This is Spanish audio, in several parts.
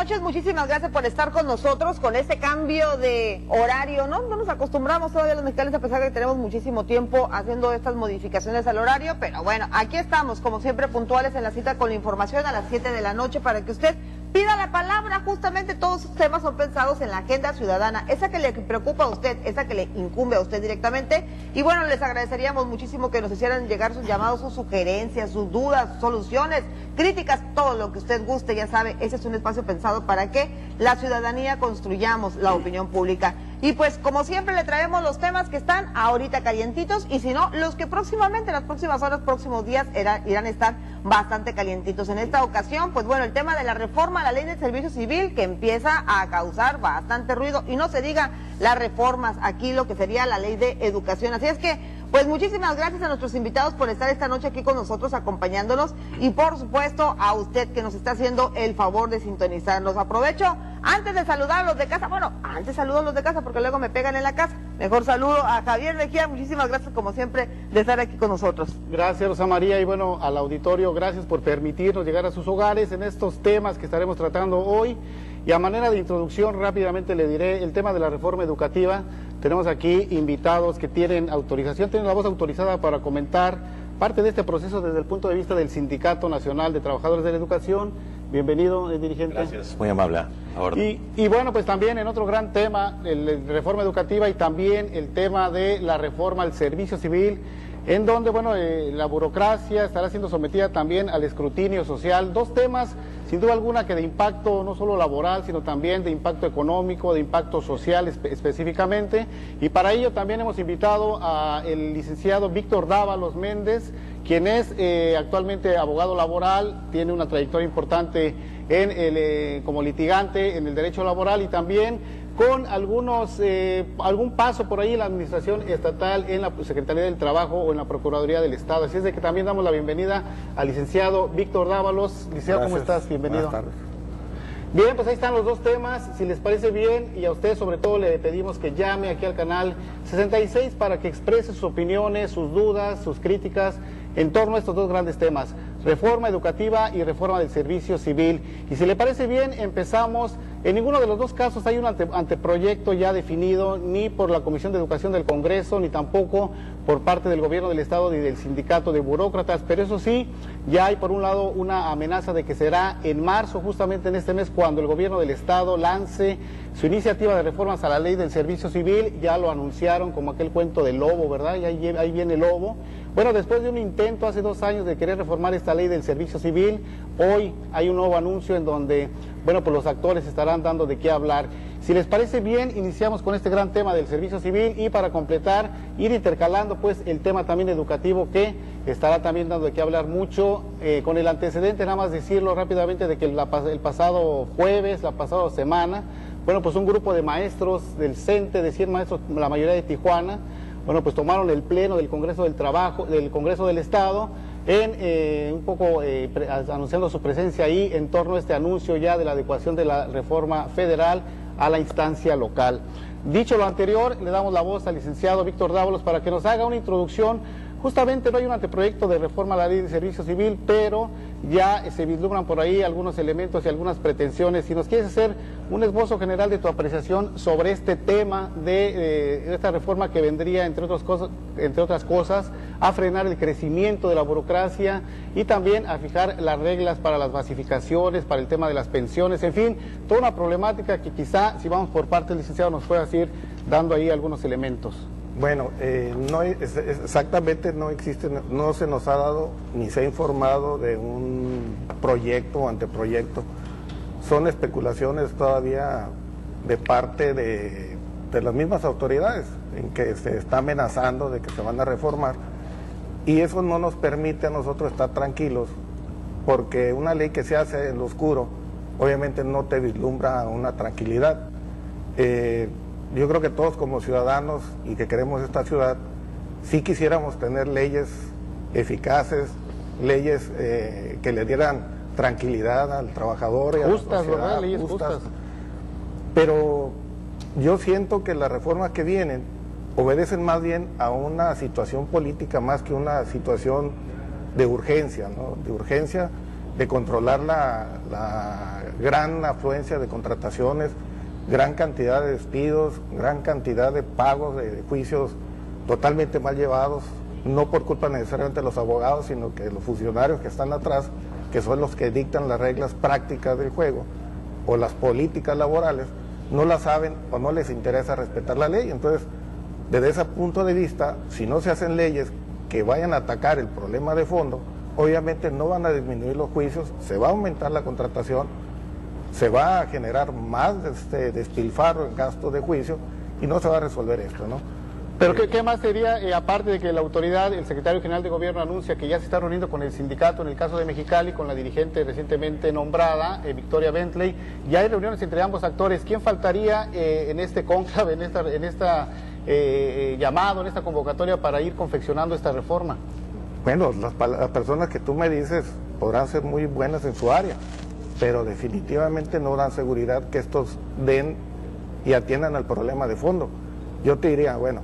noches, muchísimas gracias por estar con nosotros con este cambio de horario, ¿no? No nos acostumbramos todavía los mexicanos, a pesar de que tenemos muchísimo tiempo haciendo estas modificaciones al horario, pero bueno, aquí estamos, como siempre, puntuales en la cita con la información a las 7 de la noche para que usted pida la palabra. Justamente todos estos temas son pensados en la agenda ciudadana, esa que le preocupa a usted, esa que le incumbe a usted directamente. Y bueno, les agradeceríamos muchísimo que nos hicieran llegar sus llamados, sus sugerencias, sus dudas, sus soluciones, críticas, todo lo que usted guste. Ya sabe, ese es un espacio pensado para que la ciudadanía construyamos la opinión pública. Y pues, como siempre, le traemos los temas que están ahorita calientitos, y si no, los que próximamente, en las próximas horas, próximos días, irán a estar bastante calientitos. En esta ocasión, pues bueno, el tema de la reforma a la ley del servicio civil, que empieza a causar bastante ruido, y no se diga las reformas aquí, lo que sería la ley de educación. Así es que, pues muchísimas gracias a nuestros invitados por estar esta noche aquí con nosotros acompañándonos, y por supuesto a usted que nos está haciendo el favor de sintonizarnos. Aprovecho, antes de saludar a los de casa, bueno, antes saludo a los de casa porque luego me pegan en la casa, mejor saludo a Javier Mejía. Muchísimas gracias como siempre de estar aquí con nosotros. Gracias, Rosa María, y bueno, al auditorio, gracias por permitirnos llegar a sus hogares en estos temas que estaremos tratando hoy. Y a manera de introducción, rápidamente le diré el tema de la reforma educativa. Tenemos aquí invitados que tienen autorización, tienen la voz autorizada para comentar parte de este proceso desde el punto de vista del Sindicato Nacional de Trabajadores de la Educación. Bienvenido, dirigente. Gracias, muy amable. Ahora. Y bueno, pues también en otro gran tema, la reforma educativa y también el tema de la reforma al servicio civil, en donde, bueno, la burocracia estará siendo sometida también al escrutinio social. Dos temas, sin duda alguna, que de impacto no solo laboral, sino también de impacto económico, de impacto social específicamente. Y para ello también hemos invitado al licenciado Víctor Dávalos Méndez, quien es actualmente abogado laboral, tiene una trayectoria importante como litigante en el derecho laboral, y también con algún paso por ahí en la administración estatal, en la Secretaría del Trabajo o en la Procuraduría del Estado. Así es de que también damos la bienvenida al licenciado Víctor Dávalos. Licenciado, ¿cómo estás? Bienvenido. Buenas tardes. Bien, pues ahí están los dos temas. Si les parece bien, y a usted sobre todo le pedimos que llame aquí al canal 66 para que exprese sus opiniones, sus dudas, sus críticas en torno a estos dos grandes temas: reforma educativa y reforma del servicio civil. Y si le parece bien, empezamos. En ninguno de los dos casos hay un anteproyecto ya definido, ni por la Comisión de Educación del Congreso, ni tampoco por parte del Gobierno del Estado ni del Sindicato de Burócratas, pero eso sí, ya hay por un lado una amenaza de que será en marzo, justamente en este mes, cuando el Gobierno del Estado lance su iniciativa de reformas a la ley del servicio civil. Ya lo anunciaron como aquel cuento del lobo, ¿verdad? Y ahí viene el lobo. Bueno, después de un intento hace 2 años de querer reformar esta ley del servicio civil, hoy hay un nuevo anuncio en donde, bueno, pues los actores estarán dando de qué hablar. Si les parece bien, iniciamos con este gran tema del servicio civil, y para completar, ir intercalando pues el tema también educativo, que estará también dando de qué hablar mucho, con el antecedente, nada más decirlo rápidamente, de que el pasado jueves, la pasada semana, bueno, pues un grupo de maestros del CENTE, de 100 maestros, la mayoría de Tijuana, bueno, pues tomaron el pleno del Congreso del Trabajo, del Congreso del Estado, un poco anunciando su presencia ahí en torno a este anuncio ya de la adecuación de la reforma federal a la instancia local. Dicho lo anterior, le damos la voz al licenciado Víctor Dávalos para que nos haga una introducción. Justamente no hay un anteproyecto de reforma a la ley de servicio civil, pero ya se vislumbran por ahí algunos elementos y algunas pretensiones. Si nos quieres hacer un esbozo general de tu apreciación sobre este tema de esta reforma que vendría, entre otras cosas, a frenar el crecimiento de la burocracia y también a fijar las reglas para las basificaciones, para el tema de las pensiones, en fin, toda una problemática que quizá, si vamos por parte del licenciado, nos pueda ir dando ahí algunos elementos. Bueno, exactamente no existe, no se nos ha dado ni se ha informado de un proyecto o anteproyecto. Son especulaciones todavía de parte de las mismas autoridades, en que se está amenazando de que se van a reformar, y eso no nos permite a nosotros estar tranquilos, porque una ley que se hace en lo oscuro obviamente no te vislumbra una tranquilidad. Yo creo que todos como ciudadanos y que queremos esta ciudad, sí quisiéramos tener leyes eficaces, leyes que le dieran tranquilidad al trabajador y a la sociedad, ¿verdad? Leyes justas. Pero yo siento que las reformas que vienen obedecen más bien a una situación política más que una situación de urgencia, ¿no? De urgencia, de controlar la gran afluencia de contrataciones, gran cantidad de despidos, gran cantidad de pagos de juicios totalmente mal llevados, no por culpa necesariamente de los abogados, sino que los funcionarios que están atrás, que son los que dictan las reglas prácticas del juego o las políticas laborales, no las saben o no les interesa respetar la ley. Entonces, desde ese punto de vista, si no se hacen leyes que vayan a atacar el problema de fondo, obviamente no van a disminuir los juicios, se va a aumentar la contratación, se va a generar más despilfarro en gastos de juicio y no se va a resolver esto, ¿no? Pero ¿qué más sería, aparte de que la autoridad, el secretario general de gobierno anuncia que ya se está reuniendo con el sindicato en el caso de Mexicali, con la dirigente recientemente nombrada, Victoria Bentley, ya hay reuniones entre ambos actores? ¿Quién faltaría en este cónclave, en esta llamado, en esta convocatoria para ir confeccionando esta reforma? Bueno, las personas que tú me dices podrán ser muy buenas en su área, pero definitivamente no dan seguridad que estos den y atiendan al problema de fondo. Yo te diría, bueno,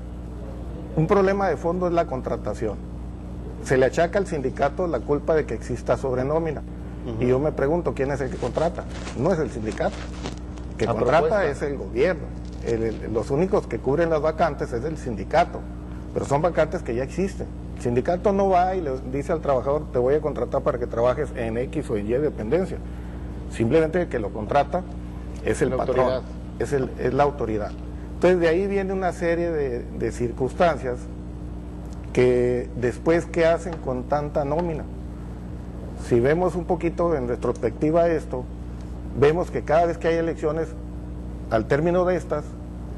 un problema de fondo es la contratación. Se le achaca al sindicato la culpa de que exista sobrenómina. Y yo me pregunto, ¿quién es el que contrata? No es el sindicato. El que contrata es el gobierno. Los únicos que cubren las vacantes es el sindicato, pero son vacantes que ya existen. El sindicato no va y le dice al trabajador, te voy a contratar para que trabajes en X o en Y dependencia. Simplemente el que lo contrata es el patrón, es la autoridad. Entonces de ahí viene una serie de circunstancias que después, ¿qué hacen con tanta nómina? Si vemos un poquito en retrospectiva esto, vemos que cada vez que hay elecciones, al término de estas,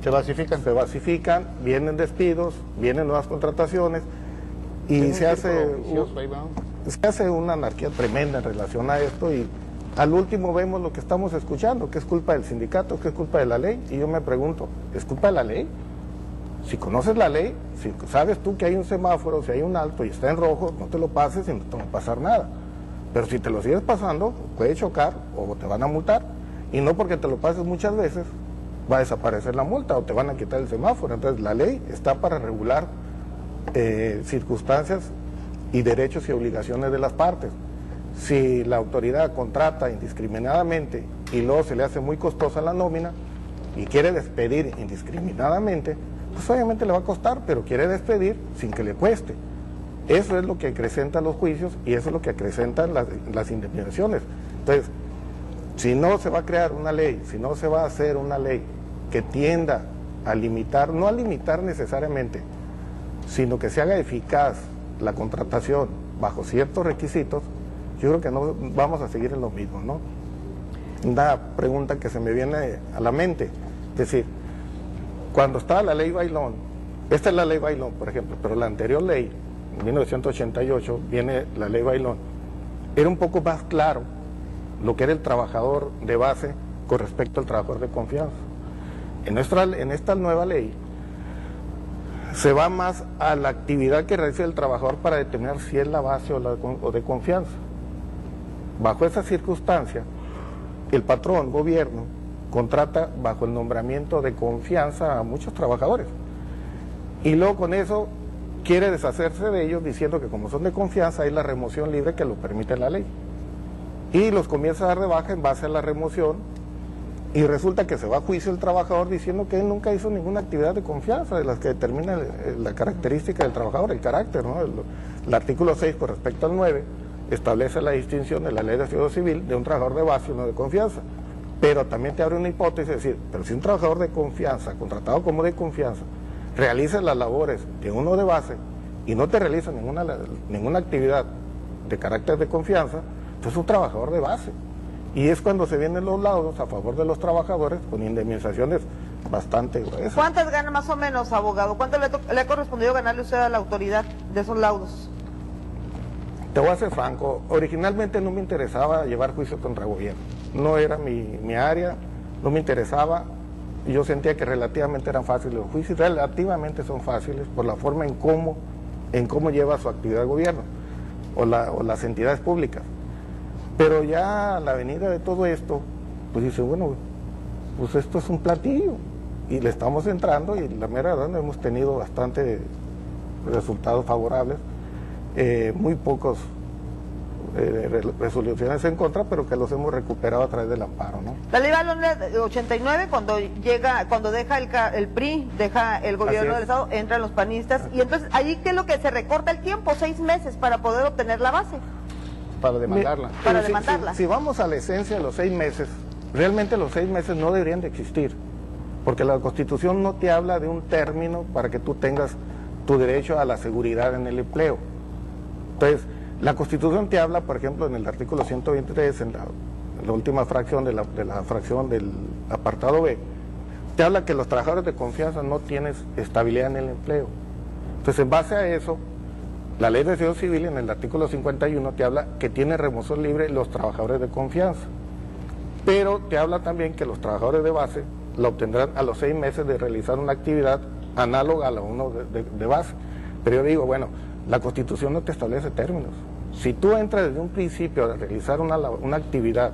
se basifican, vienen despidos, vienen nuevas contrataciones y se hace una anarquía tremenda en relación a esto, y al último vemos lo que estamos escuchando, que es culpa del sindicato, que es culpa de la ley, y yo me pregunto, ¿es culpa de la ley? Si conoces la ley, si sabes tú que hay un semáforo, si hay un alto y está en rojo, no te lo pases y no te va a pasar nada. Pero si te lo sigues pasando, puede chocar o te van a multar, y no porque te lo pases muchas veces va a desaparecer la multa o te van a quitar el semáforo. Entonces la ley está para regular circunstancias y derechos y obligaciones de las partes. Si la autoridad contrata indiscriminadamente y luego se le hace muy costosa la nómina y quiere despedir indiscriminadamente, pues obviamente le va a costar, pero quiere despedir sin que le cueste. Eso es lo que acrecenta los juicios y eso es lo que acrecentan las indemnizaciones. Entonces, si no se va a crear una ley, si no se va a hacer una ley que tienda a limitar, no a limitar necesariamente, sino que se haga eficaz la contratación bajo ciertos requisitos, yo creo que no vamos a seguir en lo mismo, ¿no? Una pregunta que se me viene a la mente, es decir, cuando estaba la ley Bailón, esta es la ley Bailón, por ejemplo, pero la anterior ley, en 1988, viene la ley Bailón, era un poco más claro lo que era el trabajador de base con respecto al trabajador de confianza. En esta nueva ley se va más a la actividad que realiza el trabajador para determinar si es la base o de confianza. Bajo esa circunstancia, el patrón, gobierno, contrata bajo el nombramiento de confianza a muchos trabajadores. Y luego con eso quiere deshacerse de ellos diciendo que como son de confianza hay la remoción libre que lo permite la ley. Y los comienza a dar de baja en base a la remoción y resulta que se va a juicio el trabajador diciendo que él nunca hizo ninguna actividad de confianza de las que determina la característica del trabajador, el carácter, ¿no? El artículo 6 con respecto al 9 establece la distinción de la ley de Estado Civil de un trabajador de base y uno de confianza. Pero también te abre una hipótesis, es decir, pero si un trabajador de confianza, contratado como de confianza, realiza las labores de uno de base y no te realiza ninguna actividad de carácter de confianza, entonces es un trabajador de base. Y es cuando se vienen los laudos a favor de los trabajadores con indemnizaciones bastante gruesas. ¿Cuántas gana más o menos, abogado? ¿Cuánto le ha correspondido ganarle usted a la autoridad de esos laudos? Te voy a ser franco, originalmente no me interesaba llevar juicio contra gobierno. No era mi área, no me interesaba. Yo sentía que relativamente eran fáciles los juicios, relativamente son fáciles por la forma en cómo lleva su actividad el gobierno o las entidades públicas. Pero ya a la venida de todo esto, pues dice, bueno, pues esto es un platillo y le estamos entrando y la mera verdad hemos tenido bastante resultados favorables, muy pocos resoluciones en contra, pero que los hemos recuperado a través del amparo, ¿no? La ley Valonia de 89, cuando deja el PRI, deja el gobierno del Estado, entran los panistas, y entonces ahí ¿qué es lo que se recorta el tiempo? 6 meses para poder obtener la base. Para demandarla. Para demandarla. Si vamos a la esencia de los 6 meses, realmente los 6 meses no deberían de existir, porque la Constitución no te habla de un término para que tú tengas tu derecho a la seguridad en el empleo. Entonces, la Constitución te habla, por ejemplo, en el artículo 123, en la última fracción de la fracción del apartado B, te habla que los trabajadores de confianza no tienen estabilidad en el empleo. Entonces, en base a eso, la Ley de Servicio Civil, en el artículo 51, te habla que tiene remoción libre los trabajadores de confianza, pero te habla también que los trabajadores de base la obtendrán a los 6 meses de realizar una actividad análoga a la uno de base. Pero yo digo, bueno, la Constitución no te establece términos. Si tú entras desde un principio a realizar una actividad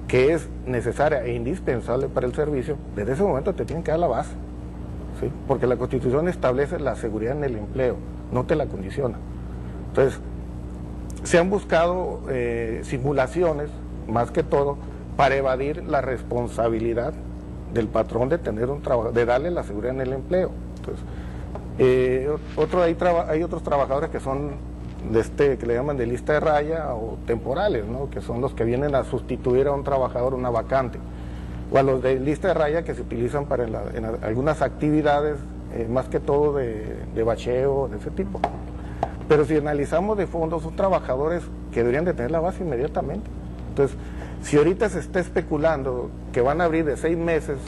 que es necesaria e indispensable para el servicio, desde ese momento te tienen que dar la base, ¿sí? Porque la Constitución establece la seguridad en el empleo, no te la condiciona. Entonces, se han buscado simulaciones, más que todo, para evadir la responsabilidad del patrón de tener un trabajo, de darle la seguridad en el empleo. Entonces, hay otros trabajadores que son que le llaman de lista de raya o temporales, ¿no? Que son los que vienen a sustituir a un trabajador una vacante, o a los de lista de raya que se utilizan para en algunas actividades, más que todo de bacheo, de ese tipo. Pero si analizamos de fondo, son trabajadores que deberían de tener la base inmediatamente. Entonces, si ahorita se está especulando que van a abrir de 6 meses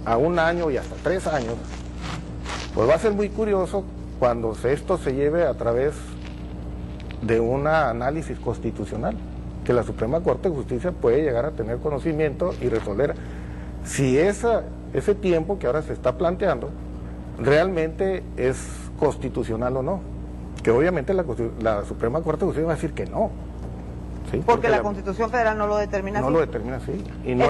a un año y hasta 3 años, pues va a ser muy curioso cuando esto se lleve a través de un análisis constitucional, que la Suprema Corte de Justicia puede llegar a tener conocimiento y resolver si ese tiempo que ahora se está planteando realmente es constitucional o no, que obviamente la Suprema Corte de Justicia va a decir que no. ¿Sí? Porque la Constitución Federal no lo determina así. No lo determina así. Y no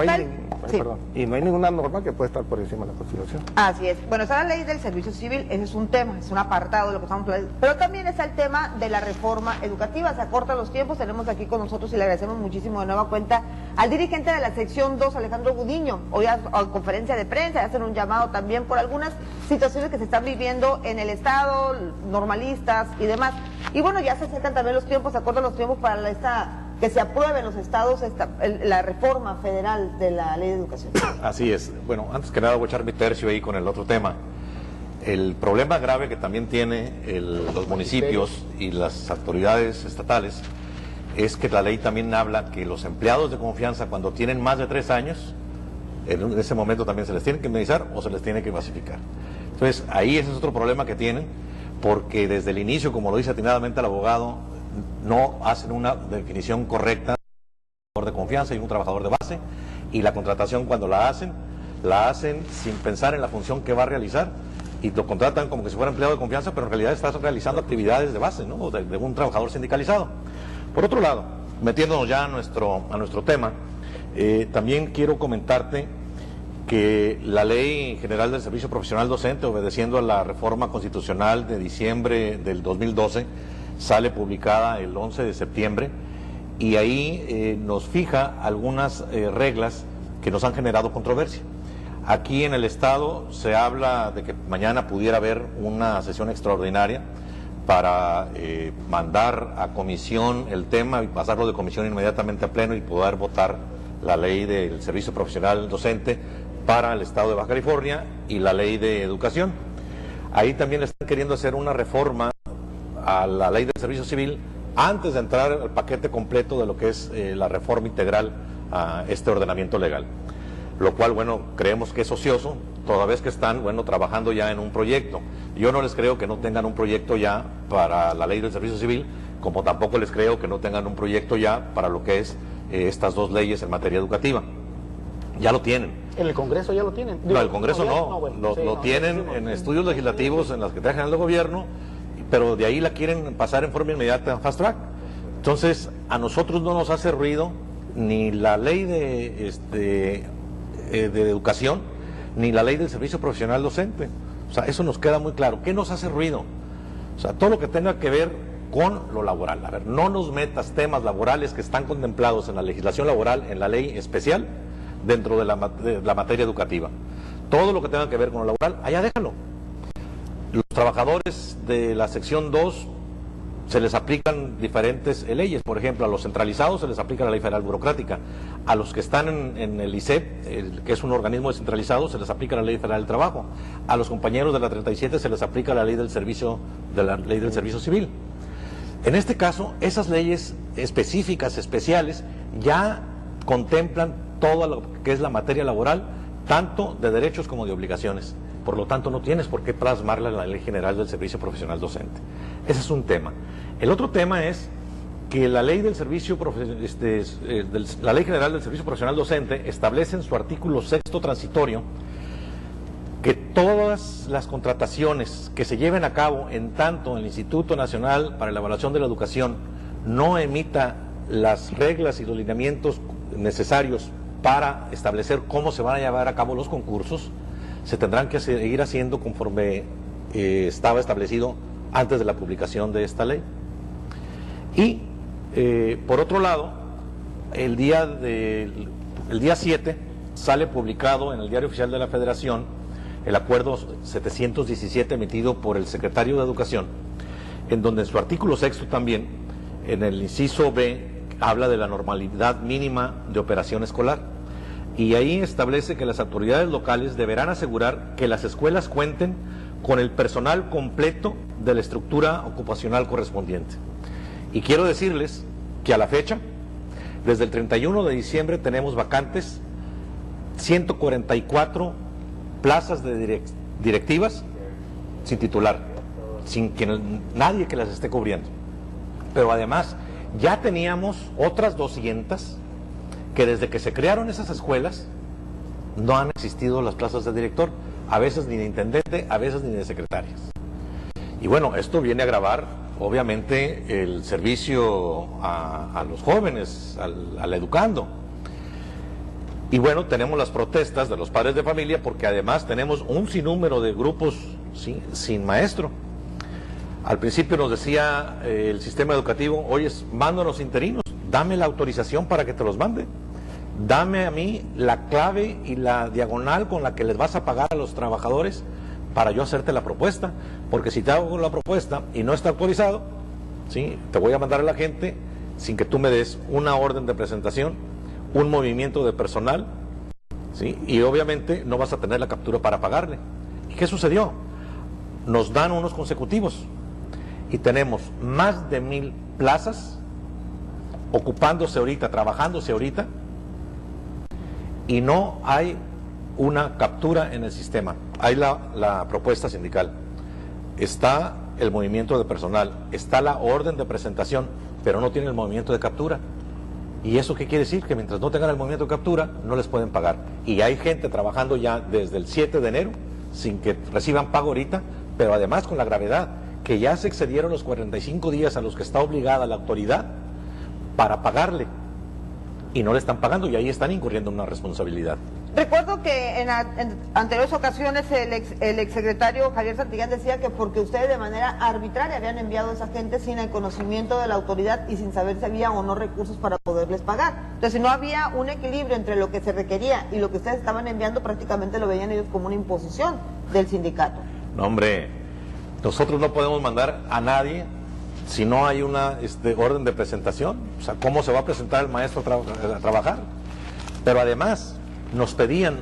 hay ninguna norma que pueda estar por encima de la Constitución. Así es. Bueno, está la ley del servicio civil, ese es un tema, es un apartado de lo que estamos hablando. Pero también está el tema de la reforma educativa. Se acortan los tiempos, tenemos aquí con nosotros y le agradecemos muchísimo de nueva cuenta al dirigente de la sección 2, Alejandro Gudiño. Hoy a conferencia de prensa, hacen un llamado también por algunas situaciones que se están viviendo en el Estado, normalistas y demás. Y bueno, ya se acercan también los tiempos, se acortan los tiempos para que se apruebe en los estados la reforma federal de la ley de educación. Así es. Bueno, antes que nada voy a echar mi tercio ahí con el otro tema. El problema grave que también tiene los municipios y las autoridades estatales es que la ley también habla que los empleados de confianza, cuando tienen más de 3 años, en ese momento también se les tiene que indemnizar o se les tiene que basificar. Entonces, ahí ese es otro problema que tienen, porque desde el inicio, como lo dice atinadamente el abogado, no hacen una definición correcta de un trabajador de confianza y un trabajador de base, y la contratación cuando la hacen sin pensar en la función que va a realizar, y lo contratan como que si fuera empleado de confianza, pero en realidad está realizando actividades de base, ¿no? O de un trabajador sindicalizado. Por otro lado, metiéndonos ya a nuestro tema, también quiero comentarte que la Ley General del Servicio Profesional Docente, obedeciendo a la reforma constitucional de diciembre del 2012, sale publicada el 11 de septiembre, y ahí nos fija algunas reglas que nos han generado controversia. Aquí en el Estado se habla de que mañana pudiera haber una sesión extraordinaria para mandar a comisión el tema y pasarlo de comisión inmediatamente a pleno y poder votar la ley del servicio profesional docente para el Estado de Baja California y la ley de educación. Ahí también le están queriendo hacer una reforma a la ley del servicio civil antes de entrar al paquete completo de lo que es la reforma integral a este ordenamiento legal. Lo cual, bueno, creemos que es ocioso, toda vez que están, bueno, trabajando ya en un proyecto. Yo no les creo que no tengan un proyecto ya para la ley del servicio civil, como tampoco les creo que no tengan un proyecto ya para lo que es estas dos leyes en materia educativa. Ya lo tienen. ¿En el Congreso ya lo tienen? No, el Congreso no. Lo tienen en estudios legislativos en la Secretaría General de Gobierno, pero de ahí la quieren pasar en forma inmediata en fast track. Entonces, a nosotros no nos hace ruido ni la ley de educación, ni la ley del servicio profesional docente. O sea, eso nos queda muy claro. ¿Qué nos hace ruido? O sea, todo lo que tenga que ver con lo laboral. A ver, no nos metas temas laborales que están contemplados en la legislación laboral, en la ley especial, dentro de la materia educativa. Todo lo que tenga que ver con lo laboral, allá déjalo. Los trabajadores de la sección 2 se les aplican diferentes leyes. Por ejemplo, a los centralizados se les aplica la ley federal burocrática. A los que están en el ISEP, que es un organismo descentralizado, se les aplica la ley federal del trabajo. A los compañeros de la 37 se les aplica la ley del servicio civil. En este caso, esas leyes específicas, especiales, ya contemplan todo lo que es la materia laboral, tanto de derechos como de obligaciones. Por lo tanto, no tienes por qué plasmarla en la Ley General del Servicio Profesional Docente. Ese es un tema. El otro tema es que la Ley del la Ley General del Servicio Profesional Docente establece en su artículo 6º transitorio que todas las contrataciones que se lleven a cabo en tanto el Instituto Nacional para la Evaluación de la Educación no emita las reglas y los lineamientos necesarios para establecer cómo se van a llevar a cabo los concursos, se tendrán que seguir haciendo conforme estaba establecido antes de la publicación de esta ley. Y por otro lado, el día 7 sale publicado en el Diario Oficial de la Federación el acuerdo 717 emitido por el secretario de Educación, en donde en su artículo 6º también, en el inciso B, habla de la normalidad mínima de operación escolar. Y ahí establece que las autoridades locales deberán asegurar que las escuelas cuenten con el personal completo de la estructura ocupacional correspondiente. Y quiero decirles que a la fecha, desde el 31 de diciembre tenemos vacantes 144 plazas de directivas sin titular, sin que nadie que las esté cubriendo. Pero además ya teníamos otras 200 que desde que se crearon esas escuelas no han existido las plazas de director, a veces ni de intendente, a veces ni de secretarias. Y bueno, esto viene a agravar obviamente el servicio a los jóvenes, al educando. Y bueno, tenemos las protestas de los padres de familia porque además tenemos un sinnúmero de grupos sin maestro. Al principio nos decía el sistema educativo: oye, mándanos interinos, dame la autorización para que te los mande, dame a mí la clave y la diagonal con la que les vas a pagar a los trabajadores para yo hacerte la propuesta, porque si te hago la propuesta y no está autorizado, ¿sí?, te voy a mandar a la gente sin que tú me des una orden de presentación, un movimiento de personal, ¿sí?, y obviamente no vas a tener la captura para pagarle. ¿Y qué sucedió? Nos dan unos consecutivos y tenemos más de 1000 plazas ocupándose ahorita, trabajándose ahorita, y no hay una captura en el sistema. Hay la propuesta sindical, está el movimiento de personal, está la orden de presentación, pero no tiene el movimiento de captura. ¿Y eso qué quiere decir? Que mientras no tengan el movimiento de captura, no les pueden pagar. Y hay gente trabajando ya desde el 7 de enero, sin que reciban pago ahorita, pero además con la gravedad, que ya se excedieron los 45 días a los que está obligada la autoridad para pagarle, y no le están pagando, y ahí están incurriendo en una responsabilidad. Recuerdo que en anteriores ocasiones el exsecretario Javier Santillán decía que porque ustedes de manera arbitraria habían enviado a esa gente sin el conocimiento de la autoridad y sin saber si había o no recursos para poderles pagar. Entonces, si no había un equilibrio entre lo que se requería y lo que ustedes estaban enviando, prácticamente lo veían ellos como una imposición del sindicato. No, hombre, nosotros no podemos mandar a nadie si no hay una orden de presentación. O sea, ¿cómo se va a presentar el maestro a trabajar? Pero además nos pedían: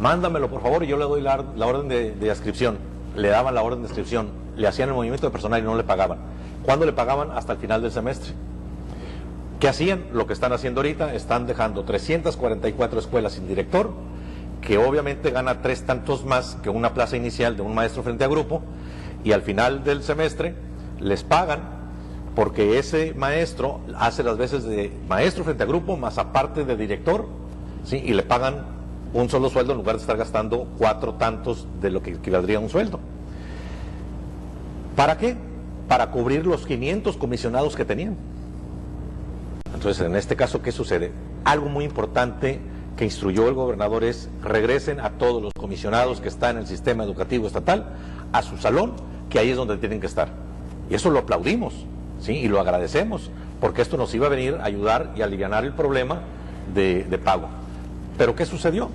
mándamelo por favor, y yo le doy la orden de adscripción. Le daban la orden de adscripción, le hacían el movimiento de personal y no le pagaban. ¿Cuándo le pagaban? Hasta el final del semestre. ¿Qué hacían? Lo que están haciendo ahorita: están dejando 344 escuelas sin director, que obviamente gana 3 tantos más que una plaza inicial de un maestro frente a grupo, y al final del semestre les pagan, porque ese maestro hace las veces de maestro frente a grupo, más aparte de director, ¿sí?, y le pagan un solo sueldo en lugar de estar gastando 4 tantos de lo que equivaldría a un sueldo. ¿Para qué? Para cubrir los 500 comisionados que tenían. Entonces, en este caso, ¿qué sucede? Algo muy importante que instruyó el gobernador es: regresen a todos los comisionados que están en el sistema educativo estatal a su salón, que ahí es donde tienen que estar. Y eso lo aplaudimos. ¿sí? Y lo agradecemos, porque esto nos iba a venir a ayudar y a alivianar el problema de pago. ¿Pero qué sucedió?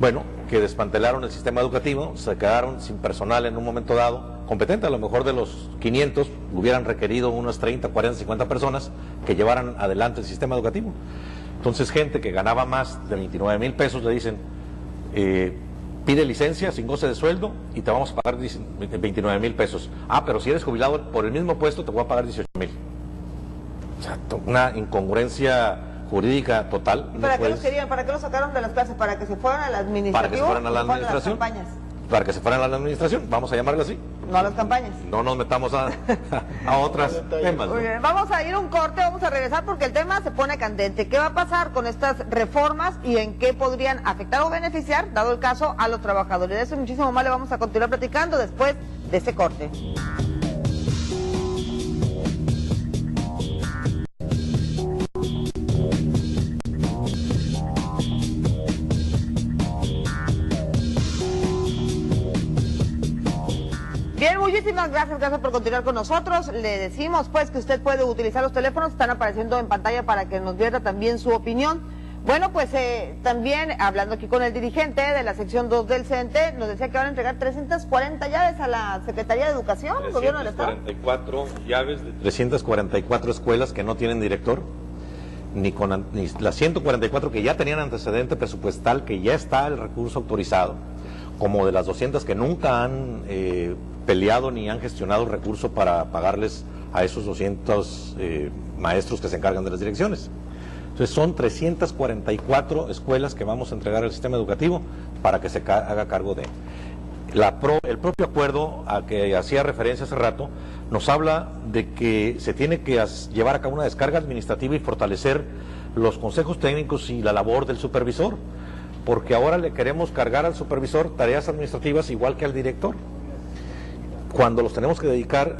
Bueno, que desmantelaron el sistema educativo, se quedaron sin personal en un momento dado, competente. A lo mejor de los 500 hubieran requerido unas 30, 40, 50 personas que llevaran adelante el sistema educativo. Entonces, gente que ganaba más de 29,000 pesos le dicen, pide licencia sin goce de sueldo y te vamos a pagar 29,000 pesos. Ah, pero si eres jubilado por el mismo puesto te voy a pagar 18,000. O sea, una incongruencia jurídica total. ¿Para qué los querían? ¿Para qué los sacaron de las clases? ¿Para que se fueran a la administración? Para que se fueran a la administración. Para que se fueran a la administración, vamos a llamarle así. No a las campañas. No nos metamos a otros temas, ¿no? Vamos a ir a un corte, vamos a regresar porque el tema se pone candente. ¿Qué va a pasar con estas reformas y en qué podrían afectar o beneficiar, dado el caso, a los trabajadores? De eso y muchísimo más le vamos a continuar platicando después de este corte. Bien, muchísimas gracias por continuar con nosotros. Le decimos pues que usted puede utilizar los teléfonos, están apareciendo en pantalla para que nos vierta también su opinión. Bueno, pues también hablando aquí con el dirigente de la sección 2 del CENTE, nos decía que van a entregar 340 llaves a la Secretaría de Educación, Gobierno del Estado. 344 llaves de 344 escuelas que no tienen director, ni las 144 que ya tenían antecedente presupuestal, que ya está el recurso autorizado, como de las 200 que nunca han peleado ni han gestionado el recurso para pagarles a esos 200 maestros que se encargan de las direcciones. Entonces son 344 escuelas que vamos a entregar al sistema educativo para que se haga cargo de. El propio acuerdo a que hacía referencia hace rato nos habla de que se tiene que llevar a cabo una descarga administrativa y fortalecer los consejos técnicos y la labor del supervisor, porque ahora le queremos cargar al supervisor tareas administrativas igual que al director, cuando los tenemos que dedicar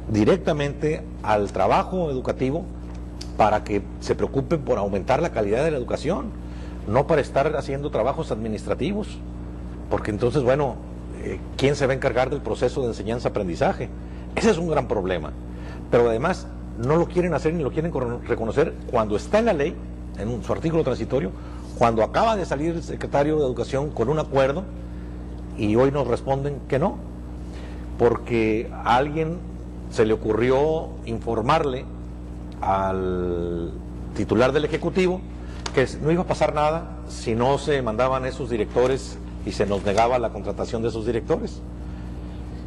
directamente al trabajo educativo para que se preocupen por aumentar la calidad de la educación, no para estar haciendo trabajos administrativos, porque entonces, bueno, ¿quién se va a encargar del proceso de enseñanza-aprendizaje? Ese es un gran problema, pero además no lo quieren hacer ni lo quieren reconocer cuando está en la ley, en su artículo transitorio, cuando acaba de salir el secretario de Educación con un acuerdo y hoy nos responden que no, porque a alguien se le ocurrió informarle al titular del Ejecutivo que no iba a pasar nada si no se mandaban esos directores y se nos negaba la contratación de esos directores.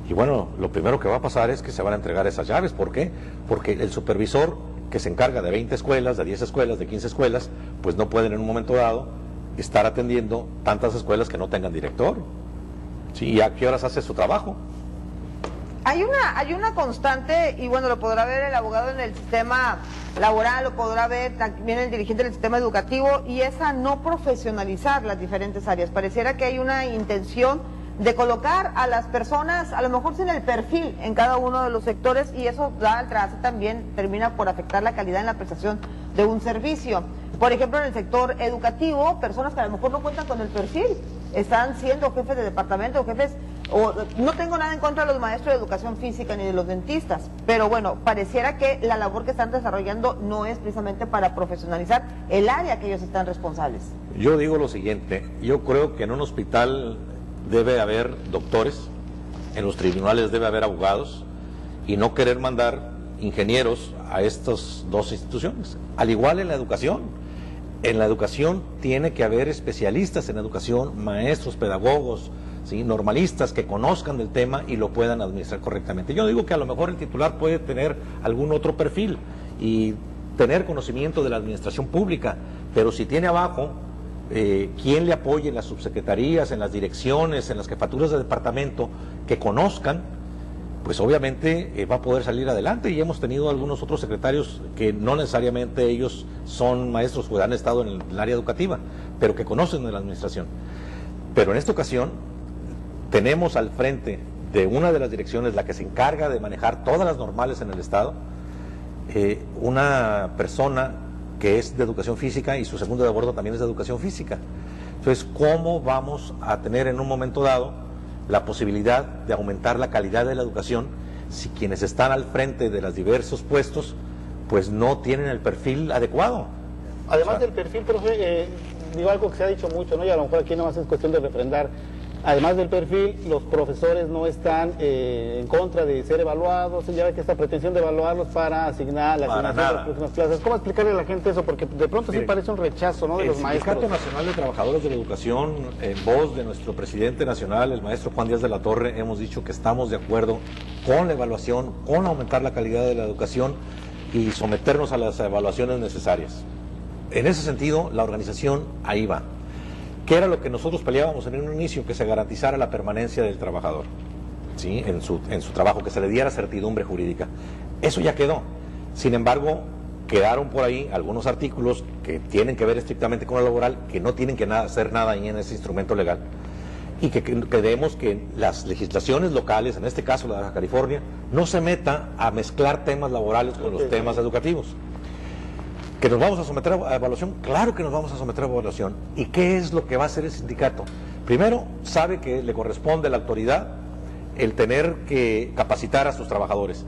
Y bueno, lo primero que va a pasar es que se van a entregar esas llaves. ¿Por qué? Porque el supervisor que se encarga de 20 escuelas, de 10 escuelas, de 15 escuelas, pues no pueden en un momento dado estar atendiendo tantas escuelas que no tengan director. ¿Sí? ¿Y a qué horas hace su trabajo? Hay una constante, y bueno, lo podrá ver el abogado en el sistema laboral, lo podrá ver también el dirigente del sistema educativo, y es a no profesionalizar las diferentes áreas. Pareciera que hay una intención de colocar a las personas, a lo mejor sin el perfil en cada uno de los sectores, y eso da al traste también, termina por afectar la calidad en la prestación de un servicio. Por ejemplo, en el sector educativo, personas que a lo mejor no cuentan con el perfil, están siendo jefes de departamento, no tengo nada en contra de los maestros de educación física ni de los dentistas, pero bueno, pareciera que la labor que están desarrollando no es precisamente para profesionalizar el área que ellos están responsables. Yo digo lo siguiente, yo creo que en un hospital debe haber doctores, en los tribunales debe haber abogados, y no querer mandar ingenieros a estas dos instituciones. Al igual en la educación. En la educación tiene que haber especialistas en educación, maestros, pedagogos, ¿sí? Normalistas que conozcan del tema y lo puedan administrar correctamente. Yo digo que a lo mejor el titular puede tener algún otro perfil y tener conocimiento de la administración pública, pero si tiene abajo quien le apoye en las subsecretarías, en las direcciones, en las jefaturas de departamento, que conozcan, pues obviamente va a poder salir adelante. Y hemos tenido algunos otros secretarios que no necesariamente ellos son maestros o han estado en el área educativa, pero que conocen de la administración. Pero en esta ocasión tenemos al frente de una de las direcciones, la que se encarga de manejar todas las normales en el Estado, una persona que es de educación física y su segundo de bordo también es de educación física. Entonces, ¿cómo vamos a tener en un momento dado la posibilidad de aumentar la calidad de la educación si quienes están al frente de los diversos puestos pues no tienen el perfil adecuado. Además del perfil, profe, digo algo que se ha dicho mucho, ¿no? Y a lo mejor aquí nada más es cuestión de refrendar. Además del perfil, los profesores no están en contra de ser evaluados, ya ve que esta pretensión de evaluarlos para asignar las próximas clases. ¿Cómo explicarle a la gente eso? Porque de pronto sí parece un rechazo, ¿no?, de los maestros. El Sindicato Nacional de Trabajadores de la Educación, en voz de nuestro presidente nacional, el maestro Juan Díaz de la Torre, hemos dicho que estamos de acuerdo con la evaluación, con aumentar la calidad de la educación y someternos a las evaluaciones necesarias. En ese sentido, la organización ahí va. ¿Qué era lo que nosotros peleábamos en un inicio? Que se garantizara la permanencia del trabajador, ¿sí?, en su trabajo, que se le diera certidumbre jurídica. Eso ya quedó. Sin embargo, quedaron por ahí algunos artículos que tienen que ver estrictamente con lo laboral, que no tienen que hacer nada ahí en ese instrumento legal, y que creemos que las legislaciones locales, en este caso la de Baja California, no se meta a mezclar temas laborales con los temas educativos. ¿Que nos vamos a someter a evaluación? Claro que nos vamos a someter a evaluación. ¿Y qué es lo que va a hacer el sindicato? Primero, sabe que le corresponde a la autoridad el tener que capacitar a sus trabajadores.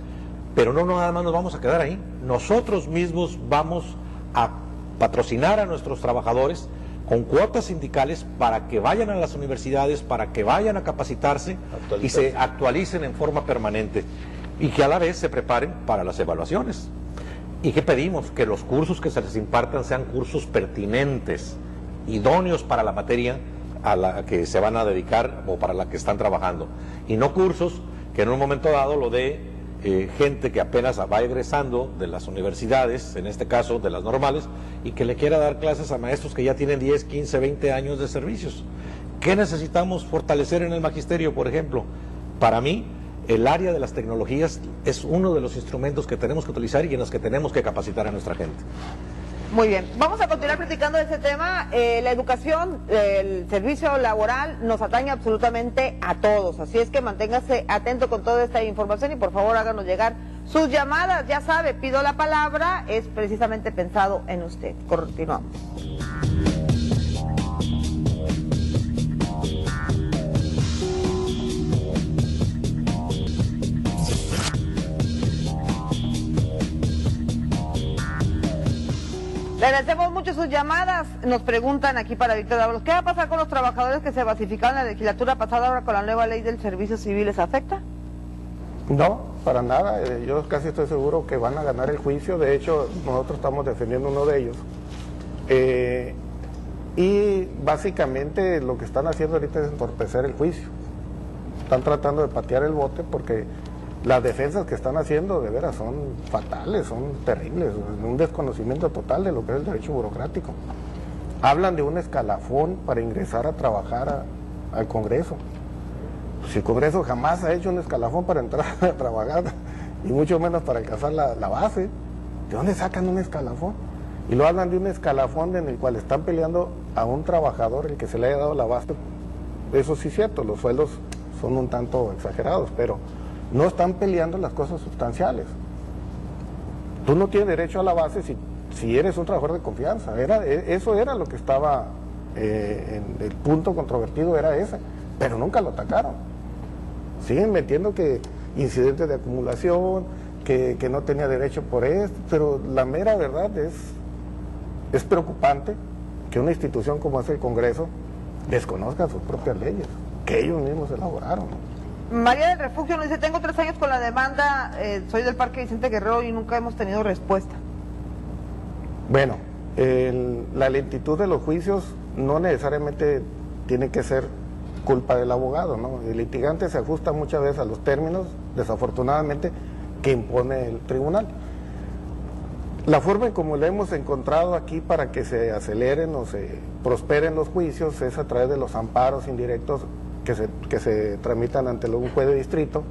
Pero no nada más nos vamos a quedar ahí. Nosotros mismos vamos a patrocinar a nuestros trabajadores con cuotas sindicales para que vayan a las universidades, para que vayan a capacitarse y se actualicen en forma permanente. Y que a la vez se preparen para las evaluaciones. ¿Y qué pedimos? Que los cursos que se les impartan sean cursos pertinentes, idóneos para la materia a la que se van a dedicar o para la que están trabajando. Y no cursos que en un momento dado lo dé gente que apenas va egresando de las universidades, en este caso de las normales, y que le quiera dar clases a maestros que ya tienen 10, 15, 20 años de servicios. ¿Qué necesitamos fortalecer en el magisterio, por ejemplo? Para mí, el área de las tecnologías es uno de los instrumentos que tenemos que utilizar y en los que tenemos que capacitar a nuestra gente. Muy bien, vamos a continuar platicando de este tema. La educación, el servicio laboral nos atañe absolutamente a todos, así es que manténgase atento con toda esta información y por favor háganos llegar sus llamadas. Ya sabe, pido la palabra, es precisamente pensado en usted. Continuamos. Le agradecemos mucho sus llamadas. Nos preguntan aquí para Víctor Dávalos, ¿qué va a pasar con los trabajadores que se basificaron en la legislatura pasada ahora con la nueva ley del servicio civil? ¿Les afecta? No, para nada. Yo casi estoy seguro que van a ganar el juicio. De hecho, nosotros estamos defendiendo uno de ellos. Y básicamente lo que están haciendo ahorita es entorpecer el juicio. Están tratando de patear el bote porque las defensas que están haciendo de veras son fatales, son terribles, un desconocimiento total de lo que es el derecho burocrático. Hablan de un escalafón para ingresar a trabajar al Congreso. Si el Congreso jamás ha hecho un escalafón para entrar a trabajar, y mucho menos para alcanzar la base, ¿de dónde sacan un escalafón? Y lo hablan de un escalafón en el cual están peleando a un trabajador el que se le haya dado la base. Eso sí es cierto, los sueldos son un tanto exagerados, pero no están peleando las cosas sustanciales. Tú no tienes derecho a la base si eres un trabajador de confianza. Eso era lo que estaba, el punto controvertido era ese, pero nunca lo atacaron. Siguen metiendo que incidentes de acumulación, que no tenía derecho por esto, pero la mera verdad es preocupante que una institución como es el Congreso desconozca sus propias leyes, que ellos mismos elaboraron, ¿no? María del Refugio nos dice, tengo 3 años con la demanda, soy del Parque Vicente Guerrero y nunca hemos tenido respuesta. Bueno, la lentitud de los juicios no necesariamente tiene que ser culpa del abogado, ¿no? El litigante se ajusta muchas veces a los términos, desafortunadamente, que impone el tribunal. La forma en como le hemos encontrado aquí para que se aceleren o se prosperen los juicios es a través de los amparos indirectos que se tramitan ante un juez de distrito,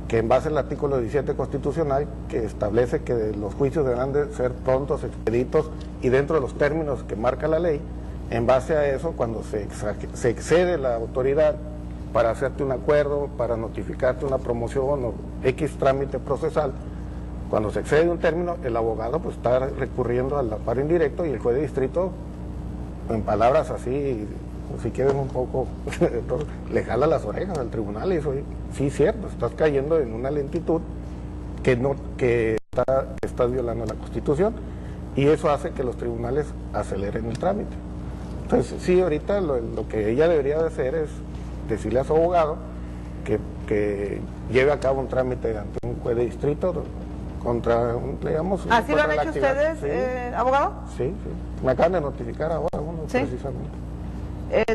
que en base al artículo 17 constitucional, que establece que los juicios deberán de ser prontos, expeditos y dentro de los términos que marca la ley. En base a eso, cuando se excede la autoridad para hacerte un acuerdo, para notificarte una promoción o X trámite procesal, cuando se excede un término, el abogado pues está recurriendo al amparo indirecto y el juez de distrito, en palabras así si quieren un poco, entonces le jala las orejas al tribunal y dice, oye, sí, cierto, estás cayendo en una lentitud que estás violando la Constitución, y eso hace que los tribunales aceleren el trámite. Entonces, sí, ahorita lo que ella debería de hacer es decirle a su abogado que lleve a cabo un trámite ante un juez de distrito contra, digamos... ¿Así lo han hecho ustedes, sí. Abogado? Sí, sí. Me acaban de notificar ahora uno, ¿sí? Precisamente.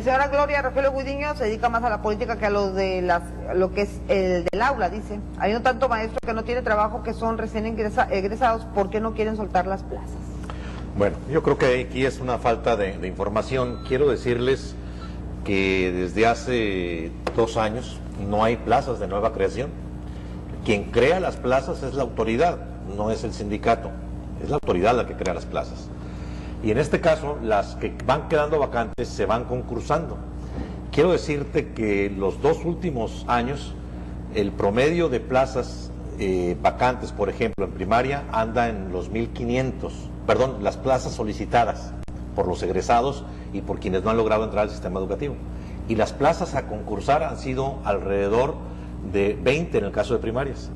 Señora Gloria Rogelio Gudiño se dedica más a la política que a lo que es el del aula, dice. Hay un tanto maestro que no tiene trabajo, que son recién egresados, ¿por qué no quieren soltar las plazas? Bueno, yo creo que aquí es una falta de información. Quiero decirles que desde hace 2 años no hay plazas de nueva creación. Quien crea las plazas es la autoridad, no es el sindicato. Es la autoridad la que crea las plazas. Y en este caso, las que van quedando vacantes se van concursando. Quiero decirte que los 2 últimos años, el promedio de plazas vacantes, por ejemplo, en primaria, anda en los 1.500, perdón, las plazas solicitadas por los egresados y por quienes no han logrado entrar al sistema educativo. Y las plazas a concursar han sido alrededor de 20 en el caso de primarias.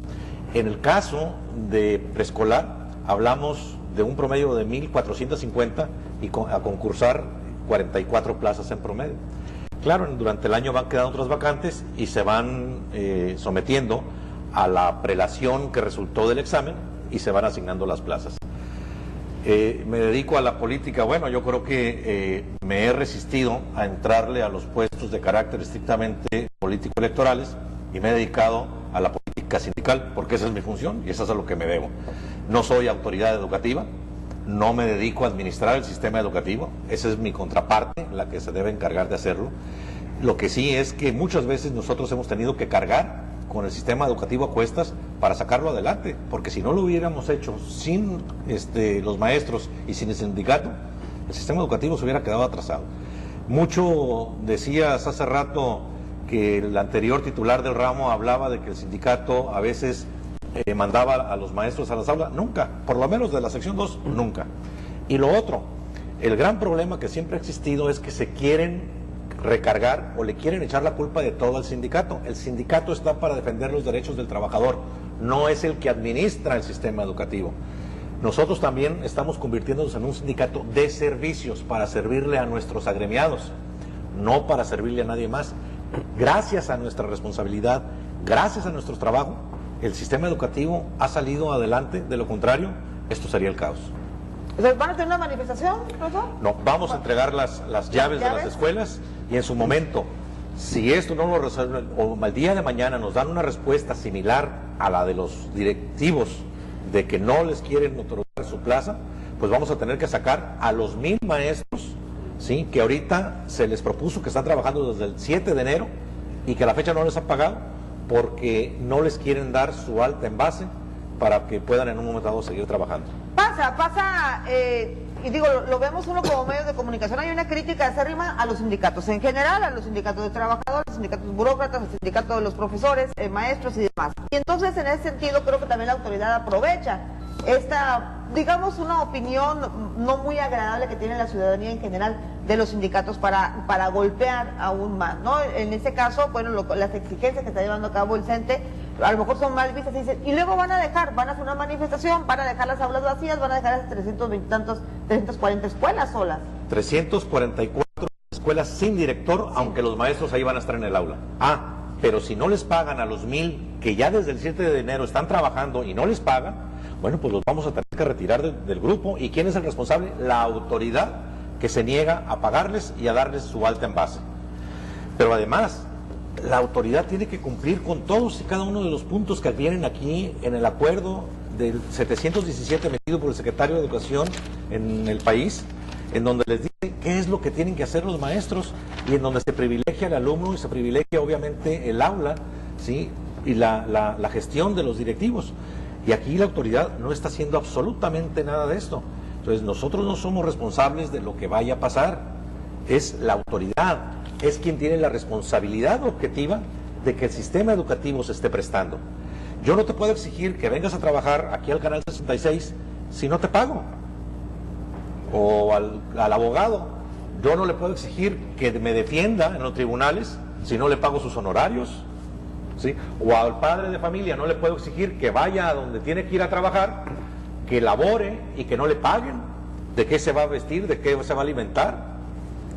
En el caso de preescolar, hablamos de un promedio de 1.450 y a concursar 44 plazas en promedio. Claro, durante el año van quedando otras vacantes y se van sometiendo a la prelación que resultó del examen y se van asignando las plazas. Me dedico a la política. Bueno, yo creo que me he resistido a entrarle a los puestos de carácter estrictamente político-electorales y me he dedicado a la política sindical, porque esa es mi función y eso es a lo que me debo. No soy autoridad educativa, no me dedico a administrar el sistema educativo, esa es mi contraparte, la que se debe encargar de hacerlo. Lo que sí es que muchas veces nosotros hemos tenido que cargar con el sistema educativo a cuestas para sacarlo adelante, porque si no lo hubiéramos hecho sin los maestros y sin el sindicato, el sistema educativo se hubiera quedado atrasado. Mucho decías hace rato que el anterior titular del ramo hablaba de que el sindicato a veces mandaba a los maestros a las aulas. Nunca, por lo menos de la sección 2, nunca. Y lo otro, el gran problema que siempre ha existido es que se quieren recargar o le quieren echar la culpa de todo al sindicato. El sindicato está para defender los derechos del trabajador, no es el que administra el sistema educativo. Nosotros también estamos convirtiéndonos en un sindicato de servicios para servirle a nuestros agremiados, no para servirle a nadie más. Gracias a nuestra responsabilidad, gracias a nuestro trabajo, el sistema educativo ha salido adelante. De lo contrario, esto sería el caos. ¿Van a tener una manifestación, profesor? No, vamos a entregar las llaves de las escuelas y en su momento, si esto no lo resuelve, o al día de mañana nos dan una respuesta similar a la de los directivos de que no les quieren otorgar su plaza, pues vamos a tener que sacar a los 1,000 maestros, ¿sí?, que ahorita se les propuso que están trabajando desde el 7 de enero y que a la fecha no les han pagado porque no les quieren dar su alta en base para que puedan en un momento dado seguir trabajando. Pasa, y digo, lo vemos uno como medios de comunicación, hay una crítica acérrima a los sindicatos en general, a los sindicatos de trabajadores, sindicatos burócratas, el sindicato de los profesores, maestros y demás. Y entonces, en ese sentido, creo que también la autoridad aprovecha esta, digamos, una opinión no muy agradable que tiene la ciudadanía en general de los sindicatos para golpear aún más, ¿no? En ese caso, bueno, las exigencias que está llevando a cabo el CENTE a lo mejor son mal vistas y dicen, y luego van a hacer una manifestación, van a dejar las aulas vacías, van a dejar esas 340 escuelas solas. 344 escuelas sin director, sí, aunque los maestros ahí van a estar en el aula. Pero si no les pagan a los 1,000 que ya desde el 7 de enero están trabajando y no les pagan, bueno, pues los vamos a tener que retirar del grupo. ¿Y quién es el responsable? La autoridad, que se niega a pagarles y a darles su alta en base. Pero además, la autoridad tiene que cumplir con todos y cada uno de los puntos que vienen aquí en el acuerdo del 717 emitido por el secretario de Educación en el país, en donde les dice qué es lo que tienen que hacer los maestros y en donde se privilegia al alumno y se privilegia obviamente el aula, ¿sí?, y la gestión de los directivos. Y aquí la autoridad no está haciendo absolutamente nada de esto. Entonces nosotros no somos responsables de lo que vaya a pasar, es la autoridad, es quien tiene la responsabilidad objetiva de que el sistema educativo se esté prestando. Yo no te puedo exigir que vengas a trabajar aquí al Canal 66 si no te pago, o al abogado yo no le puedo exigir que me defienda en los tribunales si no le pago sus honorarios, ¿sí? O al padre de familia no le puedo exigir que vaya a donde tiene que ir a trabajar, que labore y que no le paguen. ¿De qué se va a vestir? ¿De qué se va a alimentar?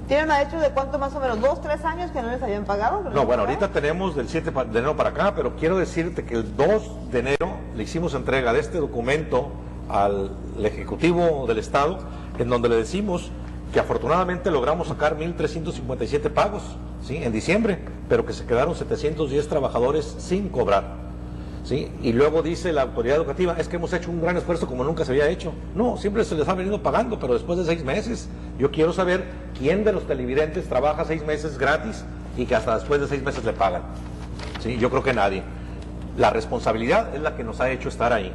¿Tienen maestros de cuánto más o menos? ¿2, 3 años que no les habían pagado? No, bueno, ahorita tenemos del 7 de enero para acá, pero quiero decirte que el 2 de enero le hicimos entrega de este documento al Ejecutivo del Estado, en donde le decimos que afortunadamente logramos sacar 1.357 pagos, ¿sí? En diciembre, pero que se quedaron 710 trabajadores sin cobrar, ¿sí? Y luego dice la autoridad educativa, es que hemos hecho un gran esfuerzo como nunca se había hecho. No, siempre se les ha venido pagando, pero después de 6 meses. Yo quiero saber quién de los televidentes trabaja 6 meses gratis y que hasta después de 6 meses le pagan, ¿sí? Yo creo que nadie. La responsabilidad es la que nos ha hecho estar ahí.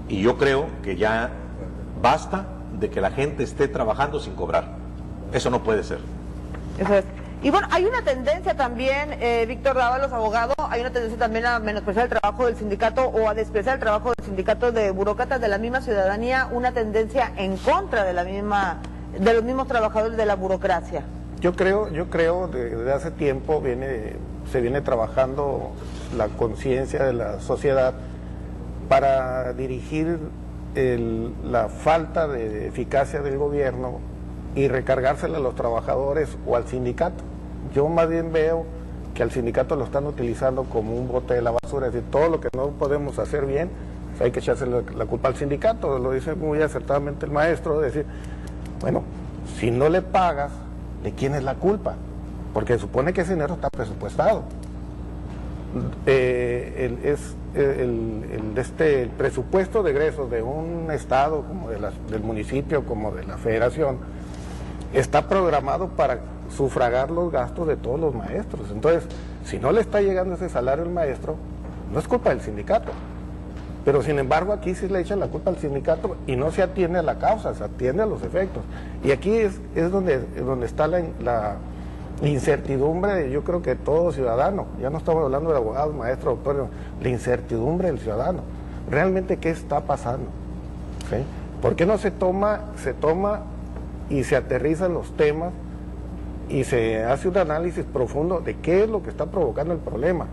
Y yo creo que ya basta de que la gente esté trabajando sin cobrar. Eso no puede ser. Eso es. Y bueno, hay una tendencia también, Víctor Dávalos, abogado, hay una tendencia también a menospreciar el trabajo del sindicato o a despreciar el trabajo del sindicato de burócratas de la misma ciudadanía, una tendencia en contra de los mismos trabajadores de la burocracia. Yo creo desde hace tiempo se viene trabajando la conciencia de la sociedad para dirigir la falta de eficacia del gobierno y recargársela a los trabajadores o al sindicato. Yo más bien veo que al sindicato lo están utilizando como un bote de la basura, es decir, todo lo que no podemos hacer bien, pues hay que echarse la culpa al sindicato. Lo dice muy acertadamente el maestro, decir, bueno, si no le pagas, ¿de quién es la culpa? Porque supone que ese dinero está presupuestado. El presupuesto de egresos de un estado, como del municipio, como de la federación, está programado para sufragar los gastos de todos los maestros. Entonces, si no le está llegando ese salario al maestro, no es culpa del sindicato. Pero sin embargo aquí sí le echan la culpa al sindicato y no se atiende a la causa, se atiende a los efectos. Y aquí es donde está la incertidumbre, yo creo que todo ciudadano, ya no estamos hablando de abogados, maestros, doctores, la incertidumbre del ciudadano. Realmente, ¿qué está pasando? ¿Sí? ¿Por qué no se toma y se aterrizan los temas y se hace un análisis profundo de qué es lo que está provocando el problema?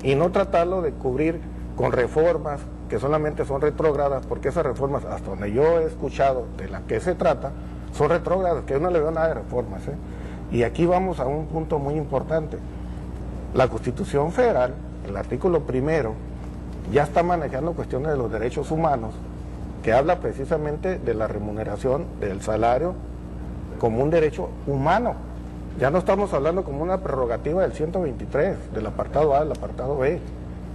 Y no tratarlo de cubrir con reformas que solamente son retrógradas, porque esas reformas, hasta donde yo he escuchado de las que se trata, son retrógradas, que yo no le veo nada de reformas, ¿eh? Y aquí vamos a un punto muy importante. La Constitución Federal, el artículo 1, ya está manejando cuestiones de los derechos humanos, que habla precisamente de la remuneración del salario como un derecho humano. Ya no estamos hablando como una prerrogativa del 123, del apartado A, del apartado B.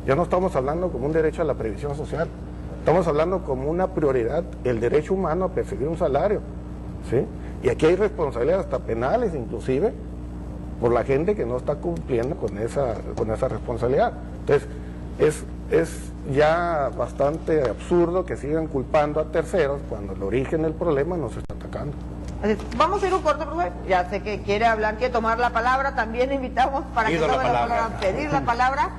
Ya no estamos hablando como un derecho a la previsión social. Estamos hablando como una prioridad, el derecho humano a percibir un salario, ¿sí? Y aquí hay responsabilidades hasta penales, inclusive, por la gente que no está cumpliendo con esa responsabilidad. Entonces, es ya bastante absurdo que sigan culpando a terceros cuando el origen del problema nos está atacando. Vamos a ir un corte, profesor. Ya sé que quiere hablar, quiere tomar la palabra. También invitamos para que tome la palabra, pedir la palabra.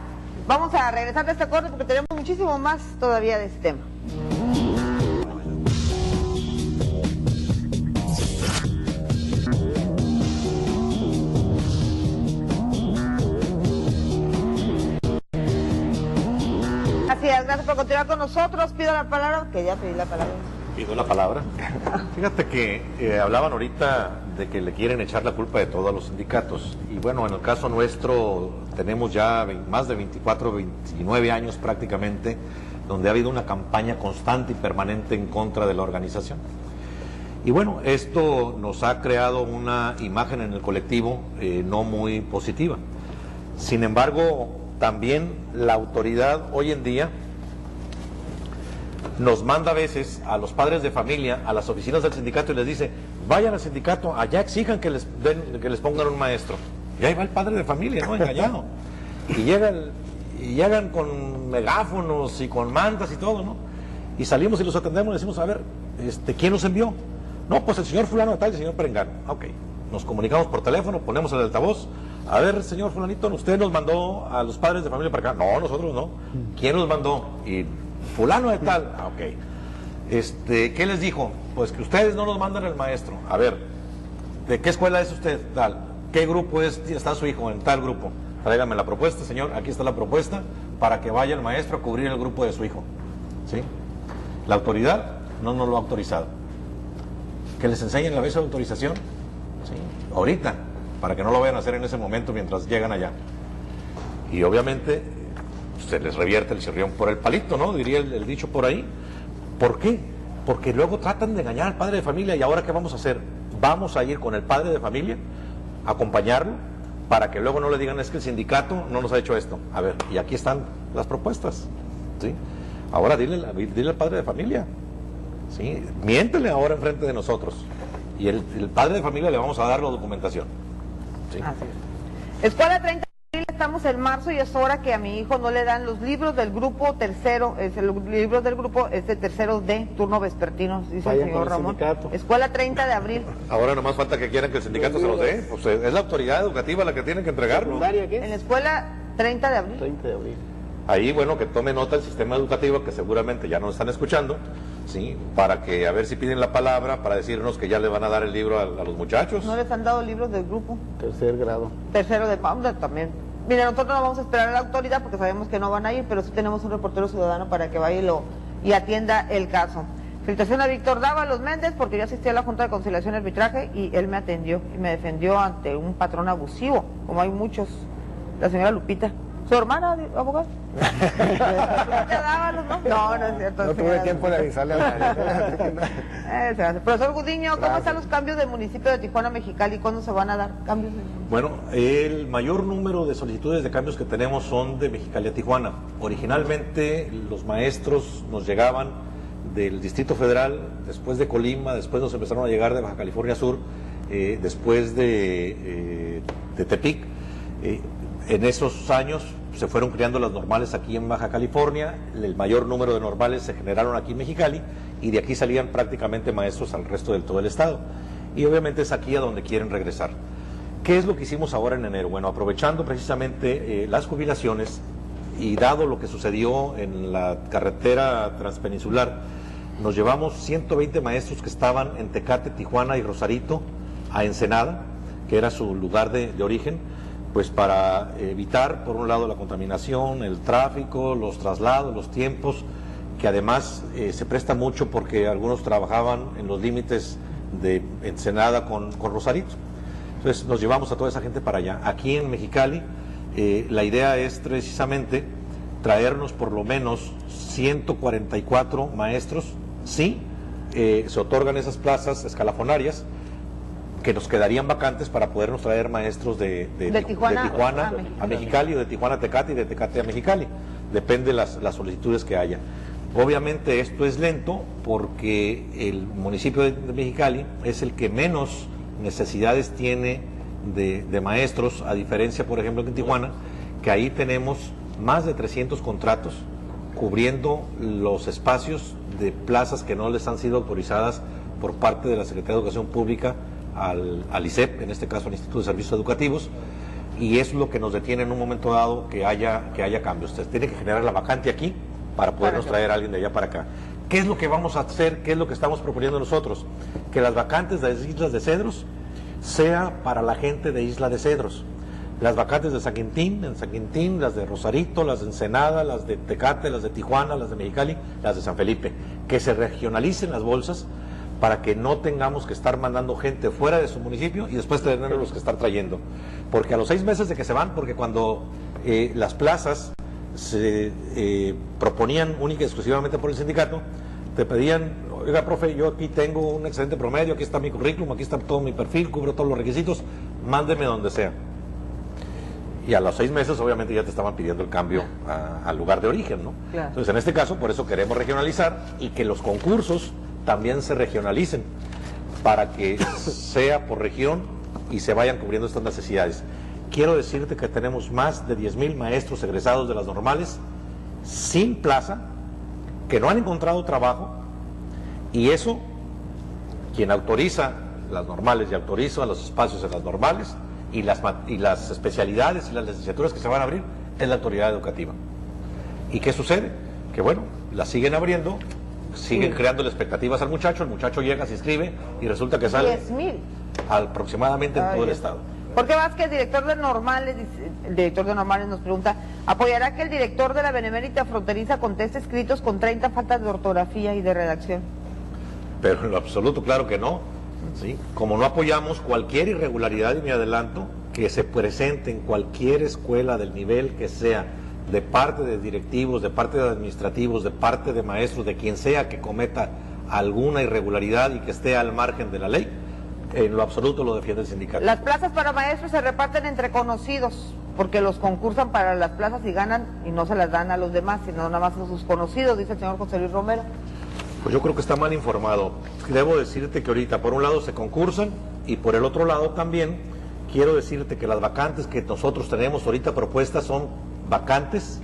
Vamos a regresar de este corte porque tenemos muchísimo más todavía de este tema. Gracias por continuar con nosotros. Pido la palabra, que ya pedí la palabra. Pido la palabra. Fíjate que hablaban ahorita de que le quieren echar la culpa de todo a los sindicatos. Y bueno, en el caso nuestro tenemos ya más de 24, 29 años prácticamente, donde ha habido una campaña constante y permanente en contra de la organización. Y bueno, esto nos ha creado una imagen en el colectivo no muy positiva. Sin embargo, también la autoridad hoy en día nos manda a veces a los padres de familia, a las oficinas del sindicato y les dice, vayan al sindicato, allá exijan que les pongan un maestro. Y ahí va el padre de familia, ¿no? Engañado. Y llegan con megáfonos y con mantas y todo, ¿no? Y salimos y los atendemos y decimos, a ver, ¿quién los envió? No, pues el señor fulano de tal y el señor Perengano. Ok, nos comunicamos por teléfono, ponemos el altavoz. A ver, señor fulanito, usted nos mandó a los padres de familia para acá. No, nosotros no. ¿Quién nos mandó? Y fulano de tal. Ah, ok. ¿Qué les dijo? Pues que ustedes no nos mandan al maestro. A ver, ¿De qué escuela es usted? Tal. ¿Qué grupo está su hijo? En tal grupo. Tráigame la propuesta, señor. Aquí está la propuesta para que vaya el maestro a cubrir el grupo de su hijo. ¿Sí? La autoridad no nos lo ha autorizado. Que les enseñen la vez de autorización. ¿Sí? Ahorita, para que no lo vayan a hacer en ese momento mientras llegan allá. Y obviamente se les revierte el chirrión por el palito, ¿no? Diría el dicho por ahí. ¿Por qué? Porque luego tratan de engañar al padre de familia. ¿Y ahora qué vamos a hacer? Vamos a ir con el padre de familia a acompañarlo para que luego no le digan es que el sindicato no nos ha hecho esto. A ver, y aquí están las propuestas, ¿sí? Ahora dile al padre de familia, ¿sí? Miéntele ahora enfrente de nosotros y el padre de familia le vamos a dar la documentación, ¿sí? Así es. Escuela 30 de abril, estamos en marzo y es hora que a mi hijo no le dan los libros del grupo tercero, libros del grupo tercero D, turno vespertino, dice el señor Ramón. Escuela 30 de abril. Ahora nomás falta que quieran que el sindicato se los dé, pues es la autoridad educativa la que tiene que entregarlo. En la escuela 30 de abril. 30 de abril. Ahí, bueno, que tome nota el sistema educativo, que seguramente ya nos están escuchando, ¿sí? Para que a ver si piden la palabra, para decirnos que ya le van a dar el libro a los muchachos. ¿No les han dado libros del grupo? Tercer grado. Tercero de Paula también. Mira, nosotros no vamos a esperar a la autoridad porque sabemos que no van a ir, pero sí tenemos un reportero ciudadano para que vaya y atienda el caso. Felicitación a Víctor Dávalos Méndez porque yo asistí a la Junta de Conciliación y Arbitraje y él me atendió y me defendió ante un patrón abusivo, como hay muchos. La señora Lupita. ¿Su hermana, abogado? No, no es cierto. No tuve tiempo de avisarle a la Profesor Gudiño, ¿cómo están los cambios del municipio de Tijuana, Mexicali? ¿Cuándo se van a dar cambios? Bueno, el mayor número de solicitudes de cambios que tenemos son de Mexicali a Tijuana. Originalmente los maestros nos llegaban del Distrito Federal, después de Colima, después nos empezaron a llegar de Baja California Sur, después de Tepic. En esos años se fueron creando las normales aquí en Baja California, el mayor número de normales se generaron aquí en Mexicali y de aquí salían prácticamente maestros al resto del todo el estado. Y obviamente es aquí a donde quieren regresar. ¿Qué es lo que hicimos ahora en enero? Bueno, aprovechando precisamente las jubilaciones y dado lo que sucedió en la carretera transpeninsular, nos llevamos 120 maestros que estaban en Tecate, Tijuana y Rosarito a Ensenada, que era su lugar de origen, pues para evitar, por un lado, la contaminación, el tráfico, los traslados, los tiempos, que además se presta mucho porque algunos trabajaban en los límites de Ensenada con Rosarito. Entonces nos llevamos a toda esa gente para allá. Aquí en Mexicali la idea es precisamente traernos por lo menos 144 maestros, sí, se otorgan esas plazas escalafonarias, que nos quedarían vacantes para podernos traer maestros de Tijuana a Mexicali, o de Tijuana a Tecate y de Tecate a Mexicali. Depende de las solicitudes que haya. Obviamente esto es lento porque el municipio de Mexicali es el que menos necesidades tiene de maestros, a diferencia, por ejemplo, que en Tijuana, que ahí tenemos más de 300 contratos cubriendo los espacios de plazas que no les han sido autorizadas por parte de la Secretaría de Educación Pública al ISEP, en este caso al Instituto de Servicios Educativos, y eso es lo que nos detiene en un momento dado que haya cambios. Usted tiene que generar la vacante aquí para podernos traer a alguien de allá para acá. ¿Qué es lo que vamos a hacer? ¿Qué es lo que estamos proponiendo nosotros? Que las vacantes de las Islas de Cedros sea para la gente de Isla de Cedros. Las vacantes de San Quintín, las de Rosarito, las de Ensenada, las de Tecate, las de Tijuana, las de Mexicali, las de San Felipe. Que se regionalicen las bolsas para que no tengamos que estar mandando gente fuera de su municipio y después tenerlos que estar trayendo. Porque a los 6 meses de que se van, porque cuando las plazas se proponían única y exclusivamente por el sindicato, te pedían, oiga, profe, yo aquí tengo un excelente promedio, aquí está mi currículum, aquí está todo mi perfil, cubro todos los requisitos, mándeme donde sea. Y a los 6 meses obviamente ya te estaban pidiendo el cambio al lugar de origen, ¿no? Claro. Entonces en este caso, por eso queremos regionalizar y que los concursos también se regionalicen para que sea por región y se vayan cubriendo estas necesidades. Quiero decirte que tenemos más de 10,000 maestros egresados de las normales sin plaza, que no han encontrado trabajo, y eso, quien autoriza las normales y autoriza los espacios en las normales y las especialidades y las licenciaturas que se van a abrir, es la autoridad educativa. ¿Y qué sucede? Que bueno, las siguen abriendo, siguen creando expectativas al muchacho, el muchacho llega, se inscribe y resulta que sale 10,000. aproximadamente en todo el estado. Jorge Vázquez, director de Normales, el director de Normales nos pregunta, ¿apoyará que el director de la Benemérita Fronteriza conteste escritos con 30 faltas de ortografía y de redacción? Pero en lo absoluto, claro que no. ¿Sí? Como no apoyamos cualquier irregularidad, y me adelanto, que se presente en cualquier escuela del nivel que sea, de parte de directivos, de parte de administrativos, de parte de maestros, de quien sea que cometa alguna irregularidad y que esté al margen de la ley, en lo absoluto lo defiende el sindicato. Las plazas para maestros se reparten entre conocidos, porque los concursan para las plazas y ganan y no se las dan a los demás, sino nada más a sus conocidos, dice el señor José Luis Romero. Pues yo creo que está mal informado. Debo decirte que ahorita por un lado se concursan y por el otro lado también quiero decirte que las vacantes que nosotros tenemos ahorita propuestas son vacantes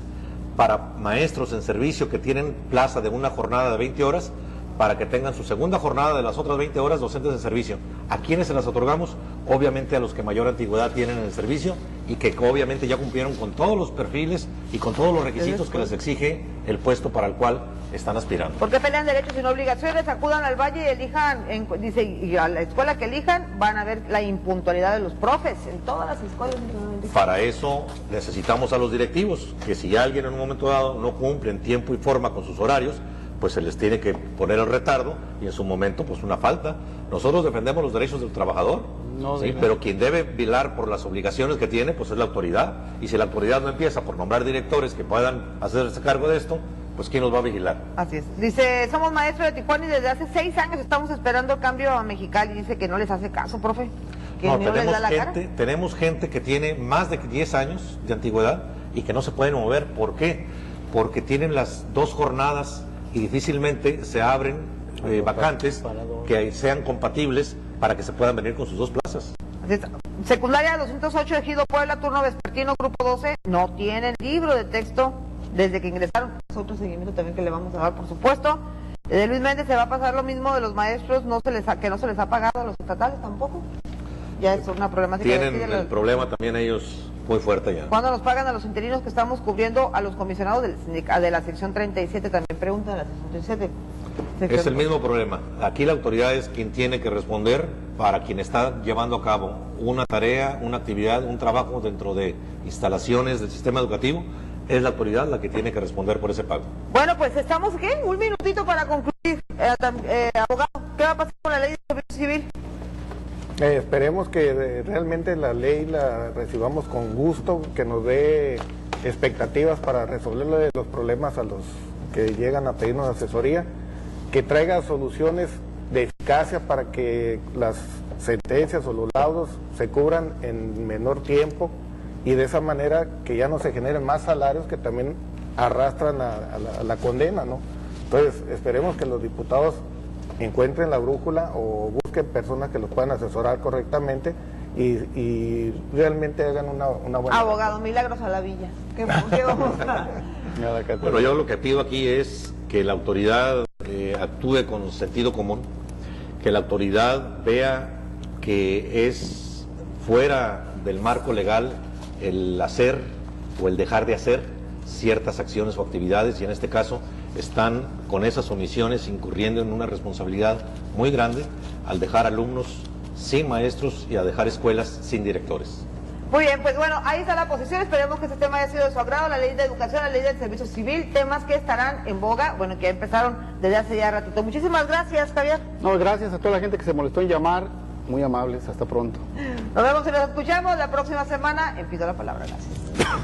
para maestros en servicio que tienen plaza de una jornada de 20 horas para que tengan su segunda jornada de las otras 20 horas docentes en servicio. ¿A quiénes se las otorgamos? Obviamente a los que mayor antigüedad tienen en el servicio y que obviamente ya cumplieron con todos los perfiles y con todos los requisitos que les exige el puesto para el cual están aspirando. Porque pelean derechos y no obligaciones, acudan al valle y elijan, dice, y a la escuela que elijan van a ver la impuntualidad de los profes en todas las escuelas. Para eso necesitamos a los directivos, que si alguien en un momento dado no cumple en tiempo y forma con sus horarios, pues se les tiene que poner el retardo y en su momento pues una falta. Nosotros defendemos los derechos del trabajador, ¿sí? Pero quien debe velar por las obligaciones que tiene pues es la autoridad, y si la autoridad no empieza por nombrar directores que puedan hacerse cargo de esto, pues ¿quién nos va a vigilar? Así es. Dice, somos maestros de Tijuana y desde hace 6 años estamos esperando el cambio a Mexicali. Dice que no les hace caso, profe. Que no, les da la cara. tenemos gente que tiene más de 10 años de antigüedad y que no se pueden mover. ¿Por qué? Porque tienen las 2 jornadas y difícilmente se abren vacantes que sean compatibles para que se puedan venir con sus 2 plazas. Secundaria 208, Ejido Puebla, turno vespertino, grupo 12, no tienen libro de texto desde que ingresaron. Es otro seguimiento también que le vamos a dar, por supuesto. De Luis Méndez se va a pasar lo mismo de los maestros, que no se les ha pagado a los estatales tampoco. Ya es una problemática. Tienen el problema también ellos muy fuerte ya. ¿Cuándo nos pagan a los interinos que estamos cubriendo a los comisionados de la sección 37? También preguntan de la sección 37. Es el mismo problema. Aquí la autoridad es quien tiene que responder para quien está llevando a cabo una tarea, una actividad, un trabajo dentro de instalaciones del sistema educativo. Es la autoridad la que tiene que responder por ese pago. Bueno, pues estamos, ¿qué? Un minutito para concluir. Abogado, ¿qué va a pasar con la ley de servicio civil? Esperemos que realmente la ley la recibamos con gusto, que nos dé expectativas para resolverle los problemas a los que llegan a pedirnos asesoría, que traiga soluciones de eficacia para que las sentencias o los laudos se cubran en menor tiempo y de esa manera que ya no se generen más salarios que también arrastran a la condena, ¿no? Entonces esperemos que los diputados encuentren la brújula o busquen personas que los puedan asesorar correctamente y realmente hagan una buena... Abogado, Milagros a la Villa. ¿Qué vamos a... Bueno, yo lo que pido aquí es que la autoridad actúe con sentido común, que la autoridad vea que es fuera del marco legal el hacer o el dejar de hacer ciertas acciones o actividades, y en este caso están con esas omisiones incurriendo en una responsabilidad muy grande al dejar alumnos sin maestros y a dejar escuelas sin directores. Muy bien, pues bueno, ahí está la posición. Esperemos que este tema haya sido de su agrado. La ley de educación, la ley del servicio civil, temas que estarán en boga, bueno, que ya empezaron desde hace ya ratito. Muchísimas gracias, Javier. No, gracias a toda la gente que se molestó en llamar. Muy amables, hasta pronto. Nos vemos y nos escuchamos la próxima semana en Pido la Palabra. Gracias.